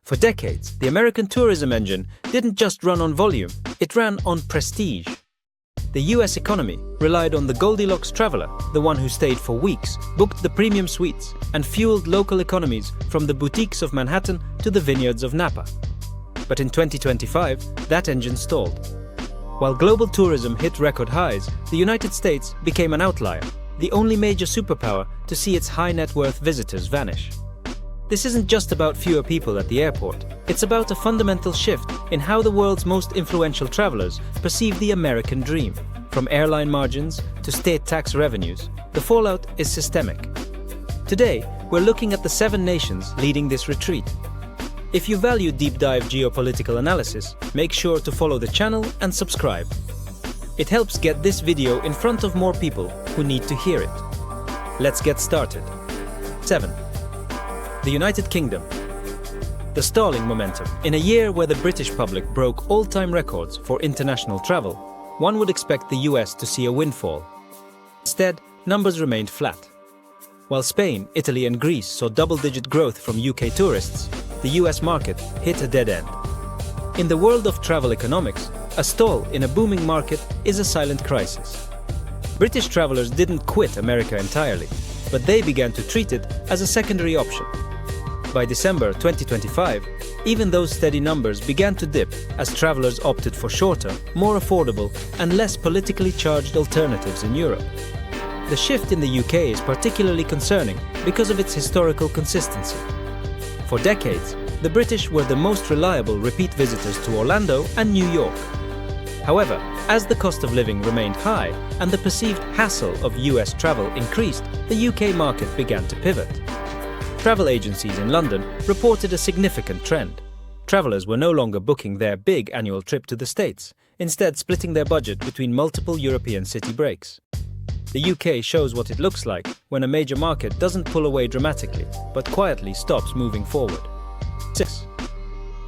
For decades, the American tourism engine didn't just run on volume, it ran on prestige. The US economy relied on the Goldilocks traveler, the one who stayed for weeks, booked the premium suites, and fueled local economies from the boutiques of Manhattan to the vineyards of Napa. But in 2025, that engine stalled. While global tourism hit record highs, the United States became an outlier, the only major superpower to see its high-net-worth visitors vanish. This isn't just about fewer people at the airport. It's about a fundamental shift in how the world's most influential travelers perceive the American dream. From airline margins to state tax revenues, the fallout is systemic. Today, we're looking at the 7 nations leading this retreat. If you value deep-dive geopolitical analysis, make sure to follow the channel and subscribe. It helps get this video in front of more people who need to hear it. Let's get started. 7. The United Kingdom. The stalling momentum. In a year where the British public broke all-time records for international travel, one would expect the US to see a windfall. Instead, numbers remained flat. While Spain, Italy and Greece saw double-digit growth from UK tourists, the US market hit a dead end. In the world of travel economics, a stall in a booming market is a silent crisis. British travelers didn't quit America entirely, but they began to treat it as a secondary option. By December 2025, even those steady numbers began to dip as travelers opted for shorter, more affordable and less politically charged alternatives in Europe. The shift in the UK is particularly concerning because of its historical consistency. For decades, the British were the most reliable repeat visitors to Orlando and New York. However, as the cost of living remained high and the perceived hassle of US travel increased, the UK market began to pivot. Travel agencies in London reported a significant trend. Travelers were no longer booking their big annual trip to the States, instead splitting their budget between multiple European city breaks. The UK shows what it looks like when a major market doesn't pull away dramatically, but quietly stops moving forward. 6.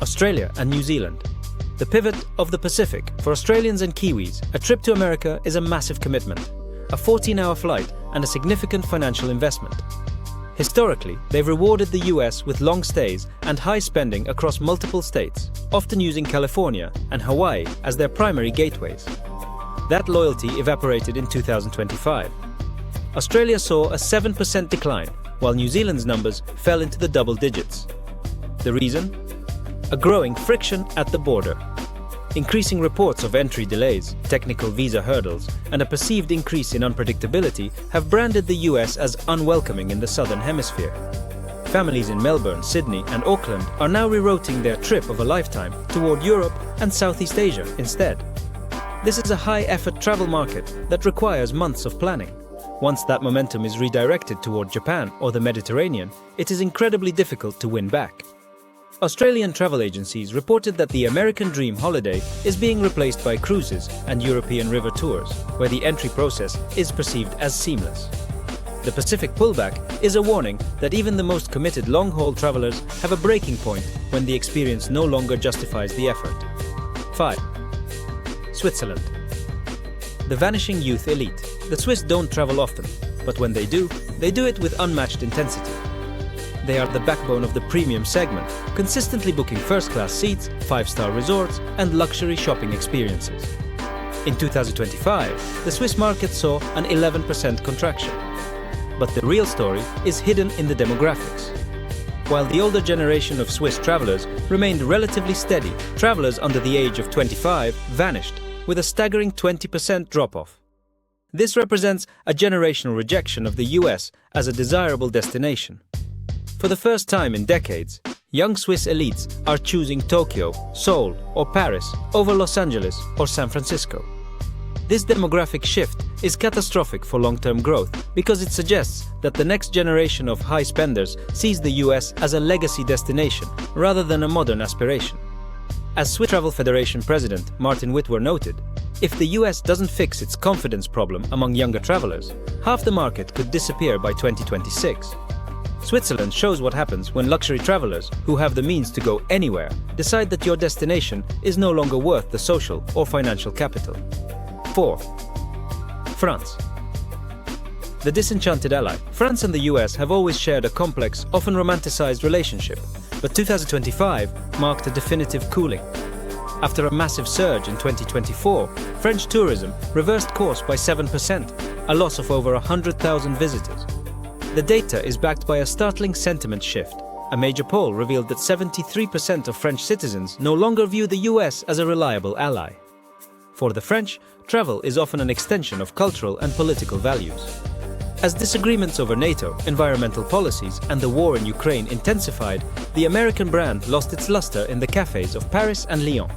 Australia and New Zealand. The pivot of the Pacific. For Australians and Kiwis, a trip to America is a massive commitment, a 14-hour flight and a significant financial investment. Historically, they've rewarded the US with long stays and high spending across multiple states, often using California and Hawaii as their primary gateways. That loyalty evaporated in 2025. Australia saw a 7% decline, while New Zealand's numbers fell into the double digits. The reason? A growing friction at the border. Increasing reports of entry delays, technical visa hurdles, and a perceived increase in unpredictability have branded the US as unwelcoming in the Southern Hemisphere. Families in Melbourne, Sydney, and Auckland are now rerouting their trip of a lifetime toward Europe and Southeast Asia instead. This is a high-effort travel market that requires months of planning. Once that momentum is redirected toward Japan or the Mediterranean, it is incredibly difficult to win back. Australian travel agencies reported that the American Dream holiday is being replaced by cruises and European river tours, where the entry process is perceived as seamless. The Pacific pullback is a warning that even the most committed long-haul travelers have a breaking point when the experience no longer justifies the effort. 5. Switzerland. The vanishing youth elite. The Swiss don't travel often, but when they do it with unmatched intensity. They are the backbone of the premium segment, consistently booking first-class seats, 5-star resorts, and luxury shopping experiences. In 2025, the Swiss market saw an 11% contraction. But the real story is hidden in the demographics. While the older generation of Swiss travelers remained relatively steady, travelers under the age of 25 vanished, with a staggering 20% drop-off. This represents a generational rejection of the US as a desirable destination. For the first time in decades, young Swiss elites are choosing Tokyo, Seoul, or Paris over Los Angeles or San Francisco. This demographic shift is catastrophic for long-term growth because it suggests that the next generation of high spenders sees the US as a legacy destination rather than a modern aspiration. As Swiss Travel Federation President Martin Wittwer noted, if the US doesn't fix its confidence problem among younger travelers, half the market could disappear by 2026. Switzerland shows what happens when luxury travelers who have the means to go anywhere decide that your destination is no longer worth the social or financial capital. 4. France. The disenchanted ally. France and the US have always shared a complex, often romanticized relationship, But 2025 marked a definitive cooling. After a massive surge in 2024, French tourism reversed course by 7%, a loss of over 100,000 visitors. The data is backed by a startling sentiment shift. A major poll revealed that 73% of French citizens no longer view the US as a reliable ally. For the French, travel is often an extension of cultural and political values. As disagreements over NATO, environmental policies, and the war in Ukraine intensified, the American brand lost its luster in the cafes of Paris and Lyon.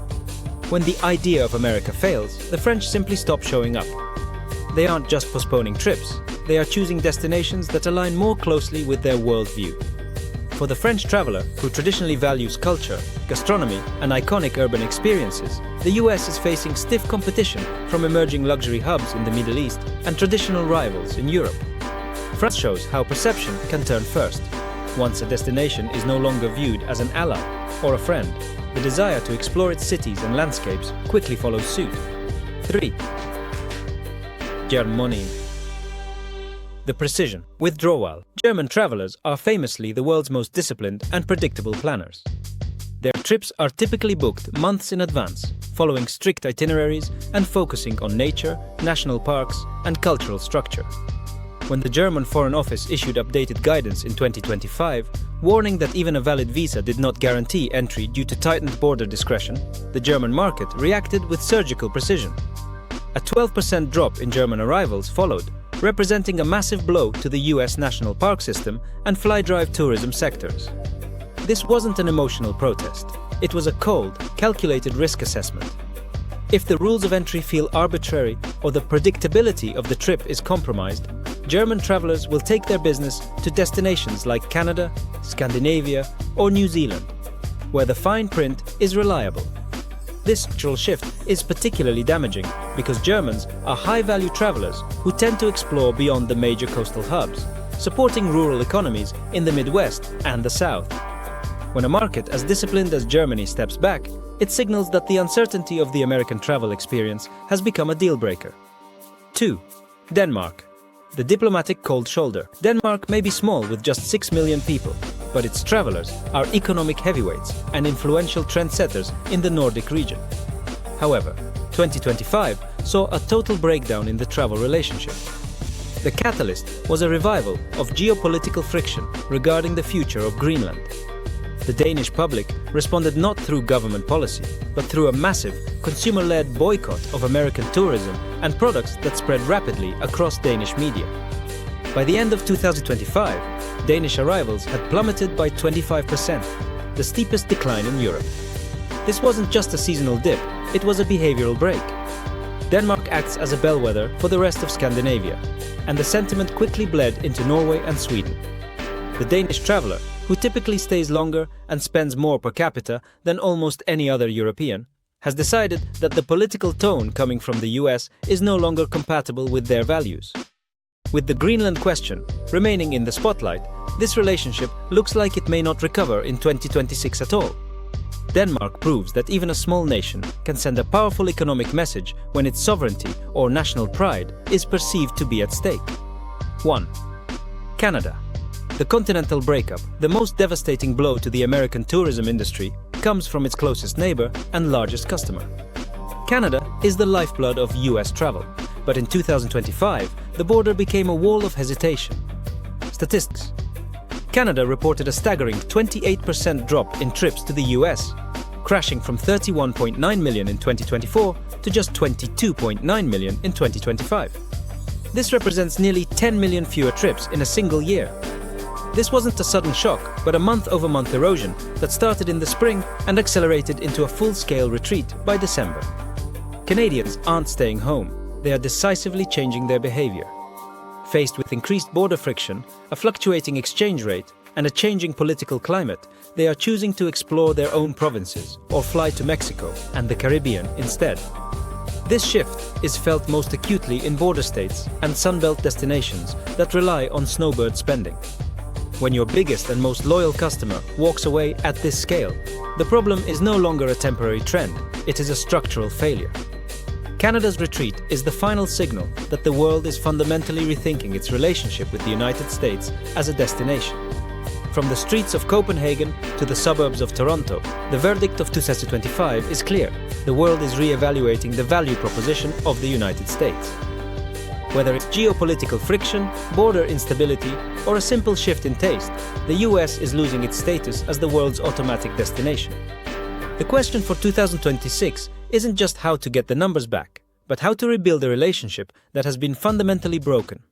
When the idea of America fails, the French simply stop showing up. They aren't just postponing trips, they are choosing destinations that align more closely with their worldview. For the French traveler, who traditionally values culture, gastronomy, and iconic urban experiences, the US is facing stiff competition from emerging luxury hubs in the Middle East and traditional rivals in Europe. France shows how perception can turn first. Once a destination is no longer viewed as an ally or a friend, the desire to explore its cities and landscapes quickly follows suit. 3. Germany. The precision, withdrawal. German travelers are famously the world's most disciplined and predictable planners. Their trips are typically booked months in advance, following strict itineraries and focusing on nature, national parks, and cultural structure. When the German Foreign Office issued updated guidance in 2025, warning that even a valid visa did not guarantee entry due to tightened border discretion, the German market reacted with surgical precision. A 12% drop in German arrivals followed, representing a massive blow to the US national park system and fly-drive tourism sectors. This wasn't an emotional protest. It was a cold, calculated risk assessment. If the rules of entry feel arbitrary or the predictability of the trip is compromised, German travelers will take their business to destinations like Canada, Scandinavia, or New Zealand, where the fine print is reliable. This structural shift is particularly damaging because Germans are high-value travelers who tend to explore beyond the major coastal hubs, supporting rural economies in the Midwest and the South. When a market as disciplined as Germany steps back, it signals that the uncertainty of the American travel experience has become a deal-breaker. 2. Denmark. The diplomatic cold shoulder. Denmark may be small with just 6 million people, but its travelers are economic heavyweights and influential trendsetters in the Nordic region. However, 2025 saw a total breakdown in the travel relationship. The catalyst was a revival of geopolitical friction regarding the future of Greenland. The Danish public responded not through government policy, but through a massive, consumer-led boycott of American tourism and products that spread rapidly across Danish media. By the end of 2025, Danish arrivals had plummeted by 25%, the steepest decline in Europe. This wasn't just a seasonal dip, it was a behavioral break. Denmark acts as a bellwether for the rest of Scandinavia, and the sentiment quickly bled into Norway and Sweden. The Danish traveler, who typically stays longer and spends more per capita than almost any other European, has decided that the political tone coming from the US is no longer compatible with their values. With the Greenland question remaining in the spotlight, this relationship looks like it may not recover in 2026 at all. Denmark proves that even a small nation can send a powerful economic message when its sovereignty or national pride is perceived to be at stake. 1. Canada. The continental breakup, the most devastating blow to the American tourism industry, comes from its closest neighbor and largest customer. Canada is the lifeblood of US travel, but in 2025, the border became a wall of hesitation. Statistics. Canada reported a staggering 28% drop in trips to the US, crashing from 31.9 million in 2024 to just 22.9 million in 2025. This represents nearly 10 million fewer trips in a single year. This wasn't a sudden shock, but a month-over-month erosion that started in the spring and accelerated into a full-scale retreat by December. Canadians aren't staying home, they are decisively changing their behavior. Faced with increased border friction, a fluctuating exchange rate, and a changing political climate, they are choosing to explore their own provinces or fly to Mexico and the Caribbean instead. This shift is felt most acutely in border states and Sunbelt destinations that rely on snowbird spending. When your biggest and most loyal customer walks away at this scale, the problem is no longer a temporary trend, it is a structural failure. Canada's retreat is the final signal that the world is fundamentally rethinking its relationship with the United States as a destination. From the streets of Copenhagen to the suburbs of Toronto, the verdict of 2025 is clear. The world is re-evaluating the value proposition of the United States. Whether it's geopolitical friction, border instability, or a simple shift in taste, the US is losing its status as the world's automatic destination. The question for 2026 isn't just how to get the numbers back, but how to rebuild a relationship that has been fundamentally broken.